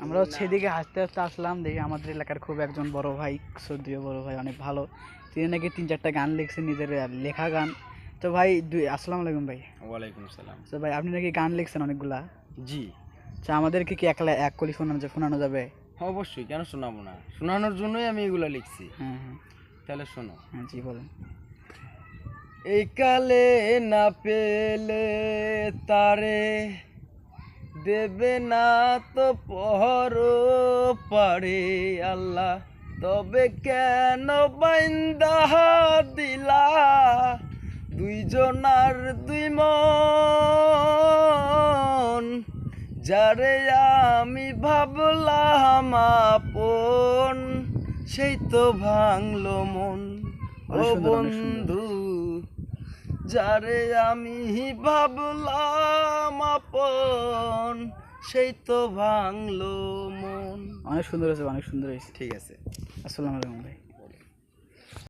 আমরাও সেদিকে হাসতে হাসতে আসলাম, দেখি আমাদের এলাকার খুব একজন বড় ভাই, শ্রদ্ধেয় বড় ভাই, অনেক ভালো। তিনি নাকি 3-4টা গান লিখছেন, নিজের লেখা গান। তো ভাই আসসালামু আলাইকুম ভাই। ওয়ালাইকুম সালাম। তো ভাই আপনি নাকি গান লিখছেন অনেকগুলা। জি। আচ্ছা, আমাদেরকে কি একলা এক কলি শোনানো যাবে? অবশ্যই, কেন শোনাবো না? শোনানোর জন্যই আমি এগুলো লিখছি। হ্যাঁ হ্যাঁ তাহলে শোনো। হ্যাঁ, জি বলেন। এই কালে না পেলে তারে দেবে না তো পহর পারে আল্লাহ, তবে কেন বাইন্দা দিলা দুইজনার দুই মন, যারে আমি ভাবলাম আপন সেই তো ভাঙলো মন। ও অনেক সুন্দর, অনেক সুন্দর। বন্ধু, যারে আমি ভাবলাম আপন সেই তো ভাঙলো মন। অনেক সুন্দর হয়েছে, অনেক সুন্দর হয়েছে। ঠিক আছে। আসসালামু আলাইকুম ভাই।